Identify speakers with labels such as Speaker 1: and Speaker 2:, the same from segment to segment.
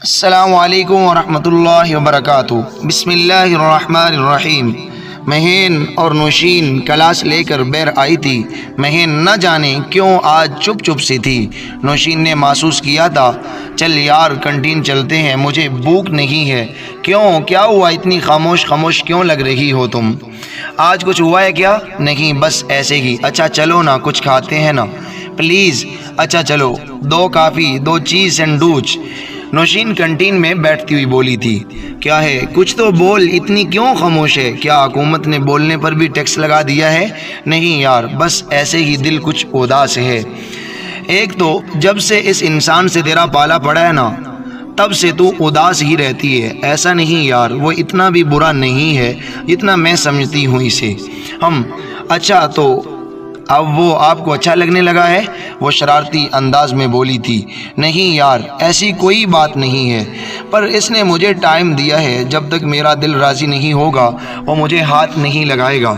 Speaker 1: السلام علیکم ورحمۃ اللہ وبرکاتہ۔ بسم اللہ الرحمن الرحیم۔ مہین اور نوشین کلاس لے کر بیر آئی تھی۔ مہین نہ جانے کیوں آج چپ چپ سی تھی۔ نوشین نے محسوس کیا تھا چل یار کنٹین چلتے ہیں، مجھے بھوک نہیں ہے۔ کیوں، کیا ہوا، اتنی خاموش خاموش کیوں لگ رہی ہو تم؟ آج کچھ ہوا ہے کیا؟ نہیں بس ایسے ہی۔ اچھا چلو نا، کچھ کھاتے ہیں نا پلیز۔ اچھا چلو، 2 کافی 2 چیز سینڈوچ۔ نوشین کنٹین میں بیٹھتی ہوئی بولی تھی۔ کیا ہے، کچھ تو بول، اتنی کیوں خاموش ہے؟ کیا حکومت نے بولنے پر بھی ٹیکس لگا دیا ہے؟ نہیں یار، بس ایسے ہی دل کچھ اداس ہے۔ ایک تو جب سے اس انسان سے تیرا پالا پڑا ہے نا، تب سے تو اداس ہی رہتی ہے۔ ایسا نہیں یار، وہ اتنا بھی برا نہیں ہے جتنا میں سمجھتی ہوں اسے۔ اچھا تو اب وہ آپ کو اچھا لگنے لگا ہے؟ وہ شرارتی انداز میں بولی تھی۔ نہیں یار، ایسی کوئی بات نہیں ہے، پر اس نے مجھے ٹائم دیا ہے، جب تک میرا دل راضی نہیں ہوگا وہ مجھے ہاتھ نہیں لگائے گا۔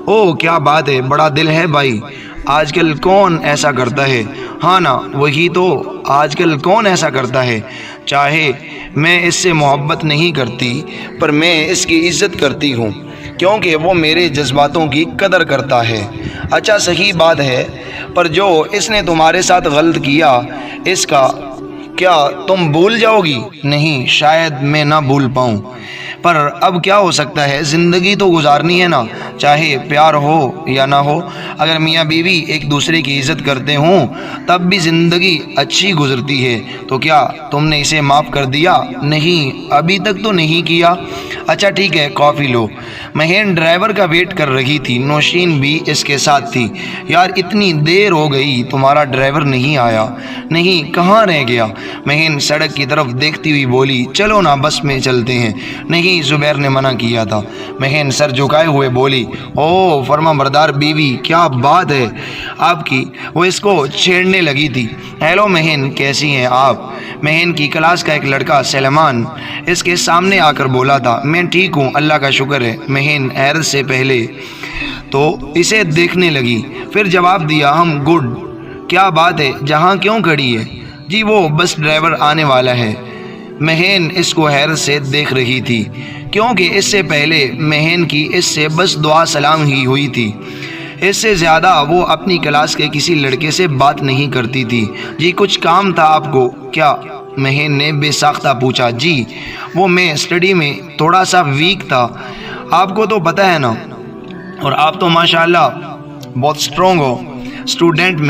Speaker 1: اوہ کیا بات ہے، بڑا دل ہے بھائی۔ آج کل کون ایسا کرتا ہے؟ ہاں نا، وہی تو، آج کل کون ایسا کرتا ہے؟ چاہے میں اس سے محبت نہیں کرتی، پر میں اس کی عزت کرتی ہوں، کیونکہ وہ میرے جذباتوں کی قدر کرتا ہے۔ اچھا صحیح بات ہے، پر جو اس نے تمہارے ساتھ غلط کیا، اس کا کیا تم بھول جاؤ گی؟ نہیں، شاید میں نہ بھول پاؤں، پر اب کیا ہو سکتا ہے، زندگی تو گزارنی ہے نا، چاہے پیار ہو یا نہ ہو۔ اگر میاں بیوی ایک دوسرے کی عزت کرتے ہوں تب بھی زندگی اچھی گزرتی ہے۔ تو کیا تم نے اسے معاف کر دیا؟ نہیں، ابھی تک تو نہیں کیا۔ اچھا ٹھیک ہے، کافی لو۔ مہین ڈرائیور کا ویٹ کر رہی تھی، نوشین بھی اس کے ساتھ تھی۔ یار اتنی دیر ہو گئی، تمہارا ڈرائیور نہیں آیا؟ نہیں، کہاں رہ گیا؟ مہین سڑک کی طرف دیکھتی ہوئی بولی۔ چلو نا، بس میں چلتے ہیں۔ نہیں، زبیر نے منع کیا تھا۔ مہین سر جھکائے ہوئے بولی۔ اوہ فرما بردار بیوی، کیا بات ہے آپ کی؟ وہ اس کو چھیڑنے لگی تھی۔ ہیلو مہین، کیسی ہیں آپ؟ مہین کی کلاس کا ایک لڑکا سلیمان اس کے سامنے آ کر بولا تھا۔ میں ٹھیک ہوں، اللہ کا شکر ہے۔ مہین حیرت سے پہلے تو اسے دیکھنے لگی، پھر جواب دیا، ہم گڈ۔ کیا بات ہے، جہاں کیوں کھڑی ہے؟ جی وہ بس ڈرائیور آنے والا ہے۔ مہین اس کو حیرت سے دیکھ رہی تھی، کیونکہ اس سے پہلے مہین کی اس سے بس دعا سلام ہی ہوئی تھی۔ اس سے زیادہ وہ اپنی کلاس کے کسی لڑکے سے بات نہیں کرتی تھی۔ جی کچھ کام تھا آپ کو کیا؟ مہین نے بے ساختہ پوچھا۔ جی وہ میں اسٹڈی میں تھوڑا سا ویک تھا، آپ کو تو پتہ ہے نا، اور آپ تو ماشاءاللہ بہت اسٹرانگ ہو اسٹوڈنٹ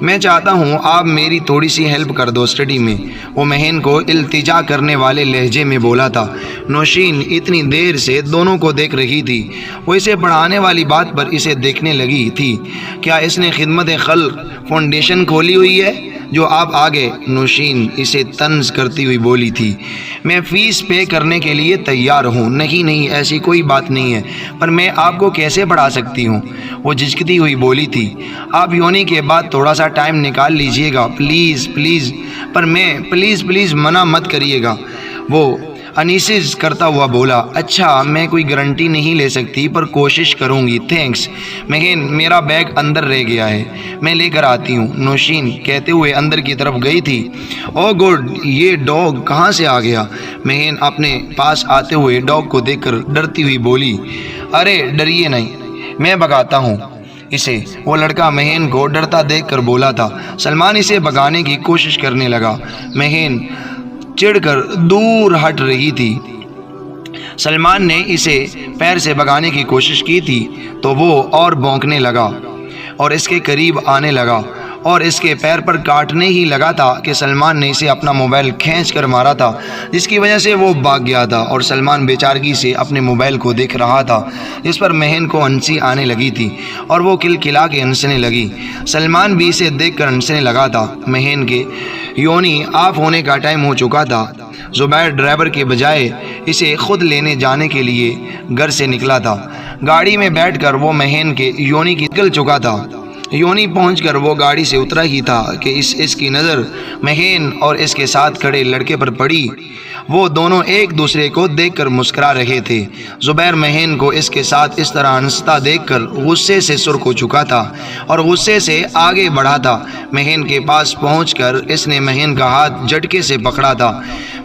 Speaker 1: میں چاہتا ہوں آپ میری تھوڑی سی ہیلپ کر دو اسٹڈی میں۔ وہ مہین کو التجا کرنے والے لہجے میں بولا تھا۔ نوشین اتنی دیر سے دونوں کو دیکھ رہی تھی، وہ اسے پڑھانے والی بات پر اسے دیکھنے لگی تھی۔ کیا اس نے خدمت خلق فاؤنڈیشن کھولی ہوئی ہے جو آپ آگے؟ نوشین اسے طنز کرتی ہوئی بولی تھی۔ میں فیس پے کرنے کے لیے تیار ہوں۔ نہیں ایسی کوئی بات نہیں ہے، پر میں آپ کو کیسے پڑھا سکتی ہوں؟ وہ جھجکتی ہوئی بولی تھی۔ آپ یونی کے بعد تھوڑا سا ٹائم نکال لیجئے گا پلیز پلیز، پر میں پلیز منع مت کریے گا، وہ انیسز کرتا ہوا بولا۔ اچھا میں کوئی گارنٹی نہیں لے سکتی، پر کوشش کروں گی، تھینکس۔ مہین میرا بیگ اندر رہ گیا ہے، میں لے کر آتی ہوں، نوشین کہتے ہوئے اندر کی طرف گئی تھی۔ او گڈ، یہ ڈاگ کہاں سے آ گیا؟ مہین اپنے پاس آتے ہوئے ڈاگ کو دیکھ کر ڈرتی ہوئی بولی۔ ارے ڈریے نہیں، میں بھگاتا ہوں اسے، وہ لڑکا مہین کو ڈرتا دیکھ کر بولا تھا۔ سلمان اسے بھگانے کی کوشش کرنے لگا۔ مہین چڑھ کر دور ہٹ رہی تھی۔ سلمان نے اسے پیر سے بھگانے کی کوشش کی تھی تو وہ اور بھونکنے لگا اور اس کے قریب آنے لگا اور اس کے پیر پر کاٹنے ہی لگا تھا کہ سلمان نے اسے اپنا موبائل کھینچ کر مارا تھا، جس کی وجہ سے وہ بھاگ گیا تھا اور سلمان بیچارگی سے اپنے موبائل کو دیکھ رہا تھا، جس پر مہین کو ہنسی آنے لگی تھی اور وہ کلکلا کے ہنسنے لگی۔ سلمان بھی اسے دیکھ کر ہنسنے لگا تھا۔ مہین کے یونی آف ہونے کا ٹائم ہو چکا تھا۔ زبیر ڈرائیور کے بجائے اسے خود لینے جانے کے لیے گھر سے نکلا تھا۔ گاڑی میں بیٹھ کر وہ مہین کے یونی کی نکل چکا تھا۔ یونی پہنچ کر وہ گاڑی سے اترا ہی تھا کہ اس کی نظر مہین اور اس کے ساتھ کھڑے لڑکے پر پڑی۔ وہ دونوں ایک دوسرے کو دیکھ کر مسکرا رہے تھے۔ زبیر مہین کو اس کے ساتھ اس طرح ہنستا دیکھ کر غصے سے سرخ ہو چکا تھا اور غصے سے آگے بڑھا تھا۔ مہین کے پاس پہنچ کر اس نے مہین کا ہاتھ جھٹکے سے پکڑا تھا۔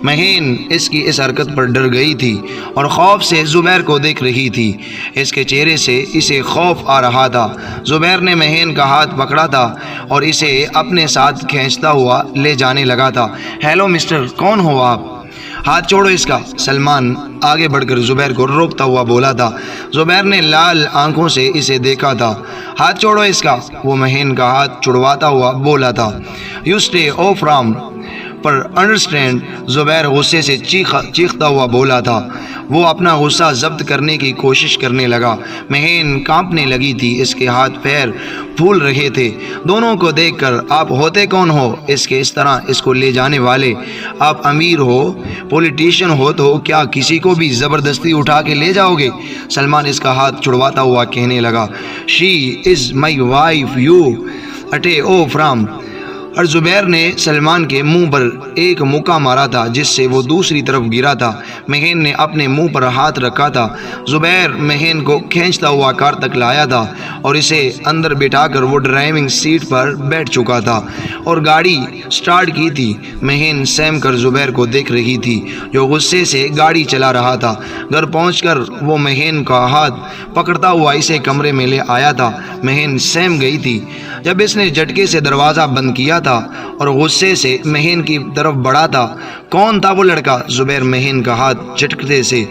Speaker 1: مہین اس کی اس حرکت پر ڈر گئی تھی اور خوف سے زبیر کو دیکھ رہی تھی۔ اس کے چہرے سے اسے خوف آ رہا تھا۔ زبیر نے مہین کا ہاتھ پکڑا تھا اور اسے اپنے ساتھ کھینچتا ہوا لے جانے لگا تھا۔ ہیلو مسٹر، کون ہو آپ؟ ہاتھ چھوڑو اس کا، سلمان آگے بڑھ کر زبیر کو روکتا ہوا بولا تھا۔ زبیر نے لال آنکھوں سے اسے دیکھا تھا۔ ہاتھ چھوڑو اس کا، وہ مہین کا ہاتھ چھڑواتا ہوا بولا تھا۔ You stay away from her understand, Zubair غصے سے چیختا ہوا بولا تھا۔ وہ اپنا غصہ ضبط کرنے کی کوشش کرنے لگا۔ مہین کانپنے لگی تھی، اس کے ہاتھ پیر پھول رہے تھے۔ دونوں کو دیکھ کر، آپ ہوتے کون ہو اس کے اس طرح اس کو لے جانے والے؟ آپ امیر ہو، پولیٹیشین ہو تو کیا کسی کو بھی زبردستی اٹھا کے لے جاؤ گے؟ سلمان اس کا ہاتھ چھڑواتا ہوا کہنے لگا، she is my wife, you stay away from. اور زبیر نے سلمان کے منہ پر ایک مکہ مارا تھا جس سے وہ دوسری طرف گرا تھا۔ مہین نے اپنے منہ پر ہاتھ رکھا تھا۔ زبیر مہین کو کھینچتا ہوا کار تک لایا تھا اور اسے اندر بٹھا کر وہ ڈرائیونگ سیٹ پر بیٹھ چکا تھا اور گاڑی سٹارٹ کی تھی۔ مہین سیم کر زبیر کو دیکھ رہی تھی جو غصے سے گاڑی چلا رہا تھا۔ گھر پہنچ کر وہ مہین کا ہاتھ پکڑتا ہوا اسے کمرے میں لے آیا تھا۔ مہین سیم گئی تھی۔ جب اس نے جھٹکے سے دروازہ بند کیا تھا اور غصے سے مہین کی طرف بڑھا تھا، کون تھا وہ لڑکا؟ زبیر مہین کا ہاتھ جھٹکے سے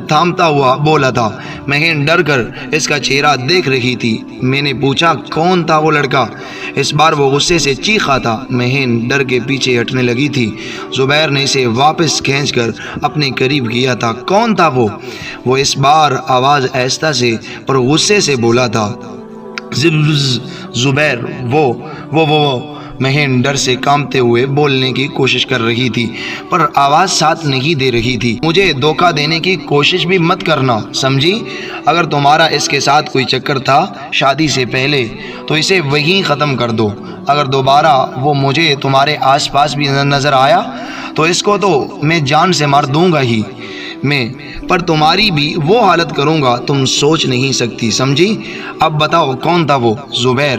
Speaker 1: تھامتا ہوا بولا تھا۔ مہین ڈر کر اس کا چہرہ دیکھ رہی تھی۔ میں نے پوچھا کون تھا وہ لڑکا؟ اس بار وہ غصے سے چیخا تھا۔ مہین ڈر کے پیچھے ہٹنے لگی تھی۔ زبیر نے اسے واپس کھینچ کر اپنے قریب کیا تھا۔ کون تھا وہ؟ وہ اس بار آواز آہستہ سے پر غصے سے بولا تھا۔ زبیر وہ مہین ڈر سے کانپتے ہوئے بولنے کی کوشش کر رہی تھی پر آواز ساتھ نہیں دے رہی تھی۔ مجھے دھوکہ دینے کی کوشش بھی مت کرنا، سمجھی؟ اگر تمہارا اس کے ساتھ کوئی چکر تھا شادی سے پہلے تو اسے وہیں ختم کر دو۔ اگر دوبارہ وہ مجھے تمہارے آس پاس بھی نظر آیا تو اس کو تو میں جان سے مار دوں گا ہی میں، پر تمہاری بھی وہ حالت کروں گا تم سوچ نہیں سکتی، سمجھی؟ اب بتاؤ کون تھا وہ؟ زبیر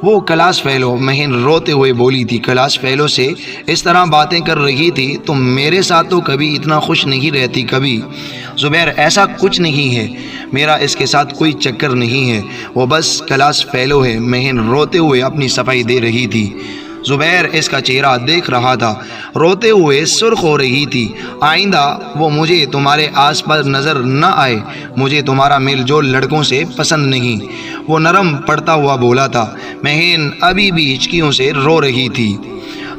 Speaker 1: وہ کلاس فیلو، مہین روتے ہوئے بولی تھی۔ کلاس فیلو سے اس طرح باتیں کر رہی تھی، تم میرے ساتھ تو کبھی اتنا خوش نہیں رہتی کبھی۔ زبیر ایسا کچھ نہیں ہے، میرا اس کے ساتھ کوئی چکر نہیں ہے، وہ بس کلاس فیلو ہے۔ مہین روتے ہوئے اپنی صفائی دے رہی تھی۔ زبیر اس کا چہرہ دیکھ رہا تھا، روتے ہوئے سرخ ہو رہی تھی۔ آئندہ وہ مجھے تمہارے آس پاس نظر نہ آئے، مجھے تمہارا میل جول لڑکوں سے پسند نہیں، وہ نرم پڑتا ہوا بولا تھا۔ مہین ابھی بھی ہچکیوں سے رو رہی تھی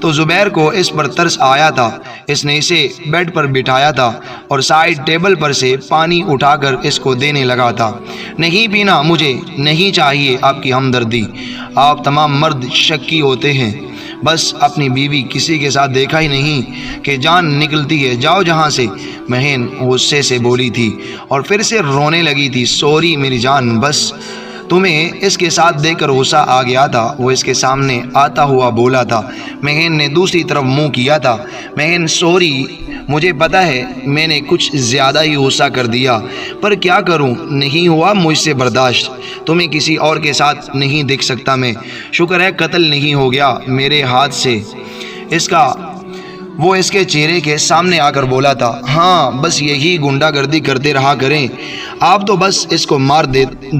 Speaker 1: تو زبیر کو اس پر ترس آیا تھا۔ اس نے اسے بیڈ پر بٹھایا تھا اور سائیڈ ٹیبل پر سے پانی اٹھا کر اس کو دینے لگا تھا۔ نہیں پینا، مجھے نہیں چاہیے آپ کی ہمدردی، آپ تمام مرد شکی ہوتے ہیں، بس اپنی بیوی کسی کے ساتھ دیکھا ہی نہیں کہ جان نکلتی ہے، جاؤ جہاں سے۔ مہین غصے سے بولی تھی اور پھر سے رونے لگی تھی۔ سوری میری جان، بس تمہیں اس کے ساتھ دیکھ کر غصہ آ گیا تھا، وہ اس کے سامنے آتا ہوا بولا تھا۔ مہین نے دوسری طرف منہ کیا تھا۔ مہین سوری، مجھے پتہ ہے میں نے کچھ زیادہ ہی غصہ کر دیا، پر کیا کروں، نہیں ہوا مجھ سے برداشت، تمہیں کسی اور کے ساتھ نہیں دیکھ سکتا میں، شکر ہے قتل نہیں ہو گیا میرے ہاتھ سے اس کا۔ وہ اس کے چہرے کے سامنے آ کر بولا تھا، ہاں بس یہی گنڈا گردی کرتے رہا کریں آپ تو، بس اس کو مار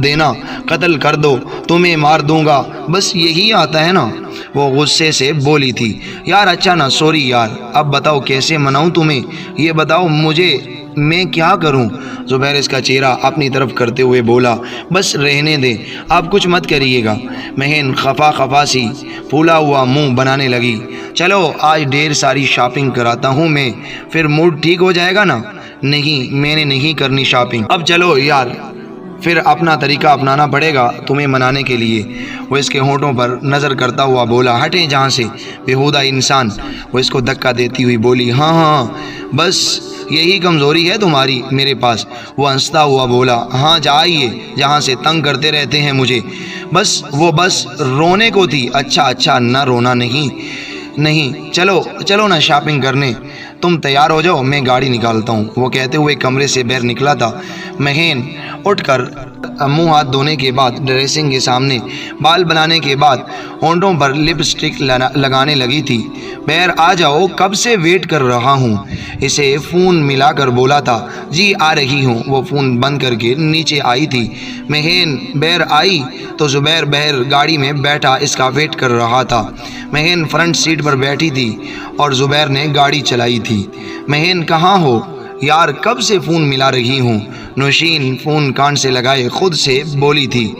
Speaker 1: دینا، قتل کر دو، تمہیں مار دوں گا، بس یہی آتا ہے نا۔ وہ غصے سے بولی تھی، یار اچھا نا، سوری یار، اب بتاؤ کیسے مناؤں تمہیں، یہ بتاؤ مجھے میں کیا کروں؟ زبیر اس کا چہرہ اپنی طرف کرتے ہوئے بولا، بس رہنے دیں، آپ کچھ مت کریے گا۔ مہین خفا سی پھولا ہوا منہ بنانے لگی، چلو آج ڈھیر ساری شاپنگ کراتا ہوں میں، پھر موڈ ٹھیک ہو جائے گا نا۔ نہیں، میں نے نہیں کرنی شاپنگ، اب چلو یار، پھر اپنا طریقہ اپنانا پڑے گا تمہیں منانے کے لیے۔ وہ اس کے ہونٹوں پر نظر کرتا ہوا بولا، ہٹیں جہاں سے بےہودہ انسان۔ وہ اس کو دھکا دیتی ہوئی بولی، ہاں بس یہی کمزوری ہے تمہاری میرے پاس۔ وہ ہنستا ہوا بولا، ہاں جائیے جہاں سے، تنگ کرتے رہتے ہیں مجھے، بس وہ بس رونے کو تھی۔ اچھا نہ رونا، نہیں، چلو نا شاپنگ کرنے، تم تیار ہو جاؤ، میں گاڑی نکالتا ہوں۔ وہ کہتے ہوئے کمرے سے باہر نکلا تھا۔ مہین اٹھ کر منہ ہاتھ دھونے کے بعد، ڈریسنگ کے سامنے بال بنانے کے بعد ہونٹوں پر لپسٹک لگانے لگی تھی۔ بہر آ جاؤ، کب سے ویٹ کر رہا ہوں، اسے فون ملا کر بولا تھا۔ جی آ رہی ہوں۔ وہ فون بند کر کے نیچے آئی تھی۔ مہین بہر آئی تو زبیر بہر گاڑی میں بیٹھا اس کا ویٹ کر رہا تھا۔ مہین فرنٹ سیٹ پر بیٹھی تھی اور زبیر نے گاڑی چلائی تھی۔ مہین کہاں ہو یار، کب سے فون ملا رہی ہوں، نوشین فون کان سے لگائے خود سے بولی تھی،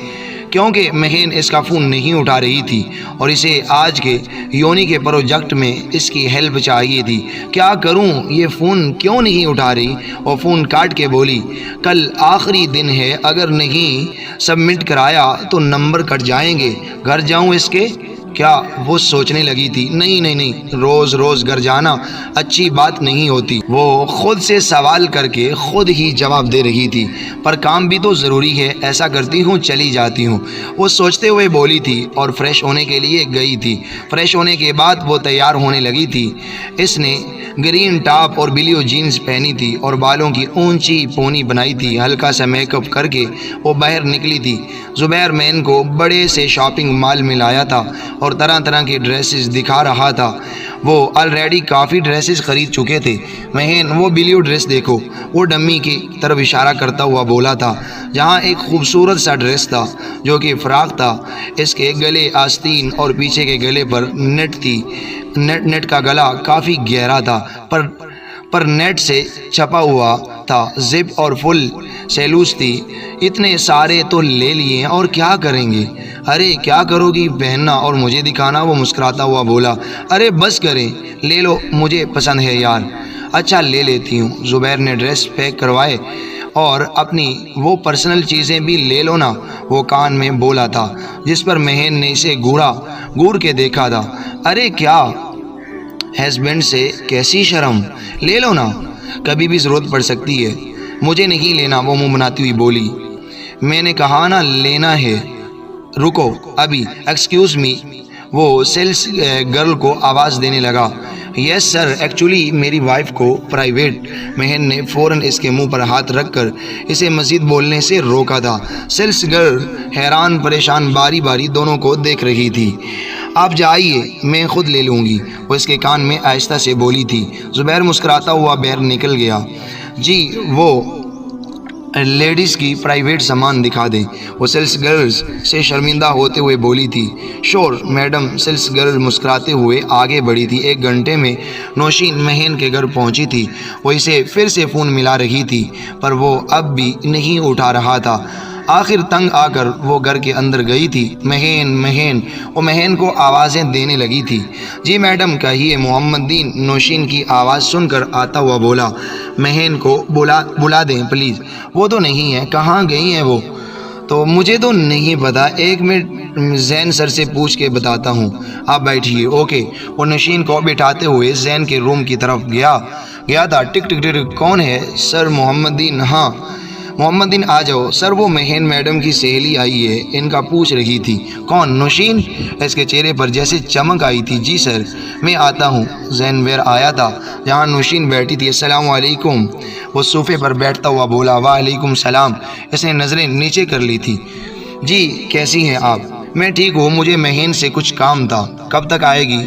Speaker 1: کیونکہ مہین اس کا فون نہیں اٹھا رہی تھی اور اسے آج کے یونی کے پروجیکٹ میں اس کی ہیلپ چاہیے تھی۔ کیا کروں، یہ فون کیوں نہیں اٹھا رہی؟ وہ فون کاٹ کے بولی، کل آخری دن ہے، اگر نہیں سبمٹ کرایا تو نمبر کٹ جائیں گے، گھر جاؤں اس کے؟ کیا وہ سوچنے لگی تھی، نہیں، روز روز گھر جانا اچھی بات نہیں ہوتی۔ وہ خود سے سوال کر کے خود ہی جواب دے رہی تھی، پر کام بھی تو ضروری ہے، ایسا کرتی ہوں چلی جاتی ہوں، وہ سوچتے ہوئے بولی تھی اور فریش ہونے کے لیے گئی تھی۔ فریش ہونے کے بعد وہ تیار ہونے لگی تھی۔ اس نے گرین ٹاپ اور بلیو جینز پہنی تھی اور بالوں کی اونچی پونی بنائی تھی۔ ہلکا سا میک اپ کر کے وہ باہر نکلی تھی۔ زبیر مین کو بڑے سے شاپنگ مال میں لایا تھا اور طرح طرح کی ڈریسز دکھا رہا تھا۔ وہ آلریڈی کافی ڈریسز خرید چکے تھے۔ مہین وہ بلیو ڈریس دیکھو، وہ ڈمی کی طرف اشارہ کرتا ہوا بولا تھا، جہاں ایک خوبصورت سا ڈریس تھا جو کہ فراق تھا۔ اس کے گلے آستین اور پیچھے کے گلے پر نیٹ تھی۔ نیٹ کا گلا کافی گہرا تھا پر نیٹ سے چھپا ہوا تھا۔ زپ اور فل سیلوس تھی۔ اتنے سارے تو لے لیے اور کیا کریں گے؟ ارے کیا کرو گی، پہننا اور مجھے دکھانا؟ وہ مسکراتا ہوا بولا، ارے بس کریں، لے لو، مجھے پسند ہے یار۔ اچھا لے لیتی ہوں۔ زبیر نے ڈریس پیک کروائے، اور اپنی وہ پرسنل چیزیں بھی لے لو نا، وہ کان میں بولا تھا، جس پر مہین نے اسے گور کے دیکھا تھا۔ ارے کیا ہسبینڈ سے کیسی شرم، لے لو نا، کبھی بھی ضرورت پڑ سکتی ہے۔ مجھے نہیں لینا، وہ منہ بناتی ہوئی بولی۔ میں نے کہا نا لینا ہے، رکو ابھی، ایکسکیوز می، وہ سیلس گرل کو آواز دینے لگا۔ یس سر، ایکچولی میری وائف کو پرائیویٹ۔ مہین نے فوراً اس کے منہ پر ہاتھ رکھ کر اسے مزید بولنے سے روکا تھا۔ سیلس گرل حیران پریشان باری باری دونوں کو دیکھ رہی تھی۔ آپ جائیے، میں خود لے لوں گی، وہ اس کے کان میں آہستہ سے بولی تھی۔ زبیر مسکراتا ہوا باہر نکل گیا۔ جی وہ لیڈیز کی پرائیویٹ سامان دکھا دیں، وہ سیلس گرلز سے شرمندہ ہوتے ہوئے بولی تھی۔ شور میڈم، سیلس گرل مسکراتے ہوئے آگے بڑھی تھی۔ 1 گھنٹے میں نوشین مہین کے گھر پہنچی تھی۔ وہ اسے پھر سے فون ملا رہی تھی پر وہ اب بھی نہیں اٹھا رہا تھا۔ آخر تنگ آ کر وہ گھر کے اندر گئی تھی۔ مہین، وہ مہین کو آوازیں دینے لگی تھی۔ جی میڈم کہیے، محمد دین نوشین کی آواز سن کر آتا ہوا بولا۔ مہین کو بلا دیں پلیز، وہ تو نہیں ہے، کہاں گئی ہیں وہ؟ تو مجھے تو نہیں پتا، 1 منٹ زین سر سے پوچھ کے بتاتا ہوں، آپ بیٹھیے۔ اوکے۔ وہ نوشین کو بٹھاتے ہوئے زین کے روم کی طرف گیا تھا۔ ٹک ٹک ٹک، کون ہے؟ سر محمد دین۔ ہاں محمد دین آ جاؤ۔ سر وہ مہین میڈم کی سہیلی آئی ہے، ان کا پوچھ رہی تھی۔ کون؟ نوشین؟ اس کے چہرے پر جیسے چمک آئی تھی۔ جی سر، میں آتا ہوں۔ زین ویر آیا تھا جہاں نوشین بیٹھی تھی۔ السلام علیکم، وہ صوفے پر بیٹھتا ہوا بولا۔ وعلیکم السلام، اس نے نظریں نیچے کر لی تھی۔ جی کیسی ہیں آپ؟ میں ٹھیک ہوں، مجھے مہین سے کچھ کام تھا۔ کب تک آئے گی؟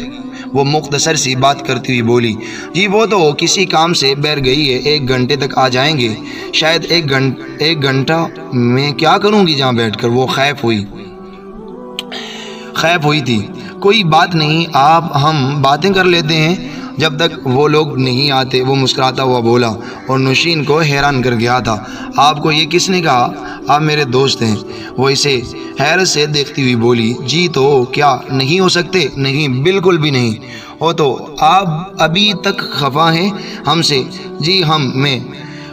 Speaker 1: وہ مختصر سی بات کرتی ہوئی بولی۔ جی وہ تو کسی کام سے باہر گئی ہے، 1 گھنٹے تک آ جائیں گے شاید۔ 1 گھنٹہ میں کیا کروں گی جہاں بیٹھ کر؟ وہ خائف ہوئی تھی۔ کوئی بات نہیں، ہم باتیں کر لیتے ہیں جب تک وہ لوگ نہیں آتے، وہ مسکراتا ہوا بولا اور نوشین کو حیران کر گیا تھا۔ آپ کو یہ کس نے کہا؟ آپ میرے دوست ہیں، وہ اسے حیرت سے دیکھتی ہوئی بولی۔ جی تو کیا نہیں ہو سکتے؟ نہیں، بالکل بھی نہیں۔ وہ تو آپ ابھی تک خفا ہیں ہم سے؟ جی میں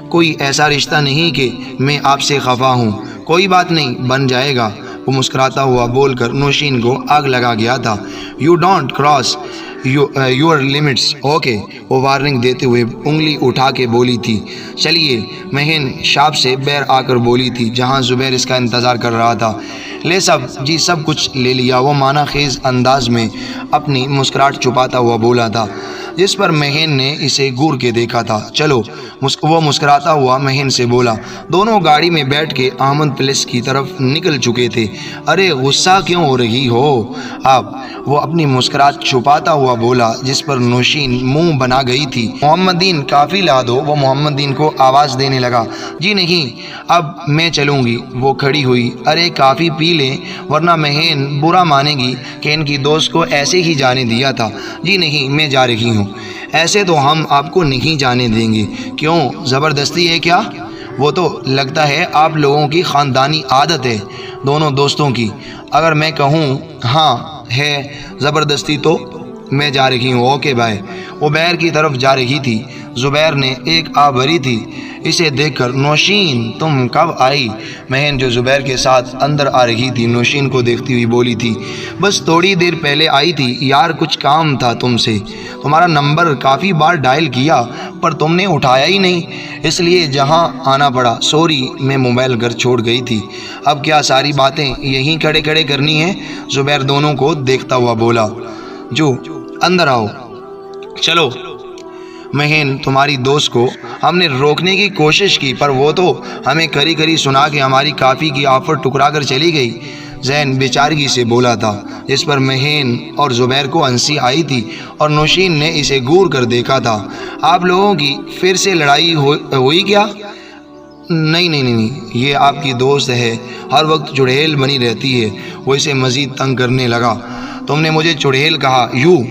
Speaker 1: کوئی ایسا رشتہ نہیں کہ میں آپ سے خفا ہوں، کوئی بات نہیں، بن جائے گا، وہ مسکراتا ہوا بول کر نوشین کو آگ لگا گیا تھا۔ You don't cross your limits okay, وہ وارننگ دیتے ہوئے انگلی اٹھا کے بولی تھی۔ چلیے، مہین شاپ سے باہر آ کر بولی تھی جہاں زبیر اس کا انتظار کر رہا تھا۔ لے سب جی، سب کچھ لے لیا، وہ معنی خیز انداز میں اپنی مسکراہٹ چھپاتا ہوا بولا تھا، جس پر مہین نے اسے گور کے دیکھا تھا۔ چلو، وہ مسکراتا ہوا مہین سے بولا۔ دونوں گاڑی میں بیٹھ کے احمد پیلس کی طرف نکل چکے تھے۔ ارے غصہ کیوں ہو رہی ہو آپ؟ وہ اپنی مسکراہٹ چھپاتا ہوا بولا، جس پر نوشین منہ بنا گئی تھی۔ محمدین کافی لا دو، وہ محمدین کو آواز دینے لگا۔ جی نہیں، اب میں چلوں گی۔ وہ کھڑی ہوئی۔ ارے کافی پی لیں ورنہ مہین برا مانے گی کہ ان کی دوست کو ایسے ہی جانے دیا تھا۔ جی نہیں، میں جا رہی ہوں۔ ایسے تو ہم آپ کو نہیں جانے دیں گے۔ کیوں، زبردستی ہے کیا؟ وہ تو لگتا ہے آپ لوگوں کی خاندانی عادت ہے، دونوں دوستوں کی۔ اگر میں کہوں ہاں ہے زبردستی تو میں جا رہی ہوں، اوکے بائے۔ وہ باہر کی طرف جا رہی تھی۔ زبیر نے ایک آہ بھری تھی اسے دیکھ کر۔ نوشین تم کب آئی؟ مہین جو زبیر کے ساتھ اندر آ رہی تھی نوشین کو دیکھتی ہوئی بولی تھی۔ بس تھوڑی دیر پہلے آئی تھی یار، کچھ کام تھا تم سے۔ تمہارا نمبر کافی بار ڈائل کیا پر تم نے اٹھایا ہی نہیں، اس لیے جہاں آنا پڑا۔ سوری، میں موبائل گھر چھوڑ گئی تھی۔ اب کیا ساری باتیں یہیں کھڑے کھڑے کرنی ہیں؟ زبیر دونوں کو دیکھتا ہوا بولا۔ جو اندر آؤ، چلو۔ مہین تمہاری دوست کو ہم نے روکنے کی کوشش کی پر وہ تو ہمیں کری کری سنا کے ہماری کافی کی آفر ٹکرا کر چلی گئی، زین بیچارگی سے بولا تھا، جس پر مہین اور زبیر کو ہنسی آئی تھی اور نوشین نے اسے گور کر دیکھا تھا۔ آپ لوگوں کی پھر سے لڑائی ہوئی کیا؟ نہیں نہیں نہیں، یہ آپ کی دوست ہے، ہر وقت چڑیل بنی رہتی ہے۔ وہ اسے مزید تنگ کرنے لگا۔ تم نے مجھے چڑیل کہا؟ یوں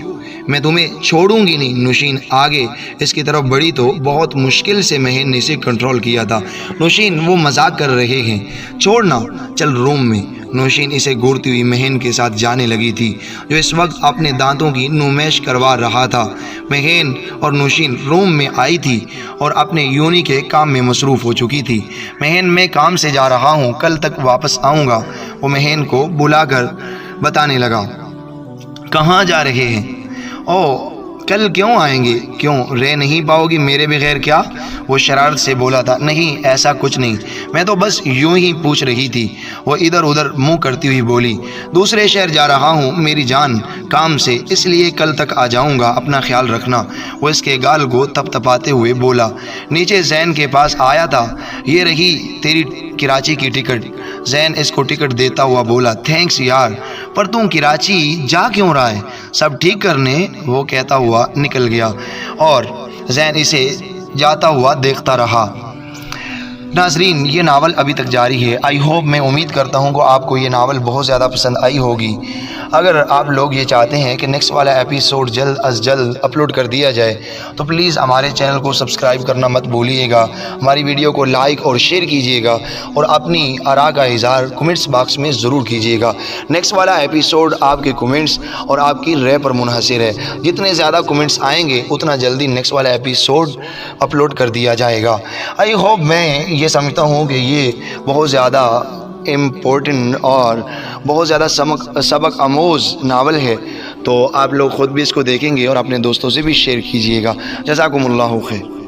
Speaker 1: میں تمہیں چھوڑوں گی نہیں۔ نوشین آگے اس کی طرف بڑھی تو بہت مشکل سے مہین نے اسے کنٹرول کیا تھا۔ نوشین وہ مذاق کر رہے ہیں، چھوڑنا، چل روم میں۔ نوشین اسے گھورتی ہوئی مہین کے ساتھ جانے لگی تھی، جو اس وقت اپنے دانتوں کی نمائش کروا رہا تھا۔ مہین اور نوشین روم میں آئی تھی اور اپنے یونی کے کام میں مصروف ہو چکی تھی۔ مہین میں کام سے جا رہا ہوں، کل تک واپس آؤں گا، وہ مہین کو بلا کر بتانے لگا۔ کہاں جا رہے ہیں؟ او کل کیوں آئیں گے؟ کیوں رہ نہیں پاؤ گی میرے بغیر کیا؟ وہ شرارت سے بولا تھا۔ نہیں ایسا کچھ نہیں، میں تو بس یوں ہی پوچھ رہی تھی، وہ ادھر ادھر منہ کرتی ہوئی بولی۔ دوسرے شہر جا رہا ہوں میری جان، کام سے، اس لیے کل تک آ جاؤں گا، اپنا خیال رکھنا۔ وہ اس کے گال کو تپ تپاتے ہوئے بولا۔ نیچے زین کے پاس آیا تھا۔ یہ رہی تیری کراچی کی ٹکٹ۔ زین اس کو ٹکٹ دیتا ہوا بولا۔ تھینکس یار، پر تم کراچی جا کیوں رہا ہے؟ سب ٹھیک کرنے، وہ کہتا ہوا نکل گیا اور زین اسے جاتا ہوا دیکھتا رہا۔ ناظرین، یہ ناول ابھی تک جاری ہے۔ آئی ہوپ، میں امید کرتا ہوں کہ آپ کو یہ ناول بہت زیادہ پسند آئی ہوگی۔ اگر آپ لوگ یہ چاہتے ہیں کہ نیکسٹ والا ایپیسوڈ جلد از جلد اپلوڈ کر دیا جائے تو پلیز ہمارے چینل کو سبسکرائب کرنا مت بھولیے گا، ہماری ویڈیو کو لائک اور شیئر کیجیے گا اور اپنی آراء کا اظہار کمنٹس باکس میں ضرور کیجیے گا۔ نیکسٹ والا ایپیسوڈ آپ کے کمنٹس اور آپ کی رائے پر منحصر ہے۔ جتنے زیادہ کمنٹس آئیں گے اتنا جلدی نیکسٹ والا ایپیسوڈ اپلوڈ کر دیا جائے گا۔ آئی ہوپ، میں یہ سمجھتا ہوں کہ یہ بہت زیادہ امپورٹنٹ اور بہت زیادہ سبق آموز ناول ہے، تو آپ لوگ خود بھی اس کو دیکھیں گے اور اپنے دوستوں سے بھی شیئر کیجیے گا۔ جزاکم اللہ خیر۔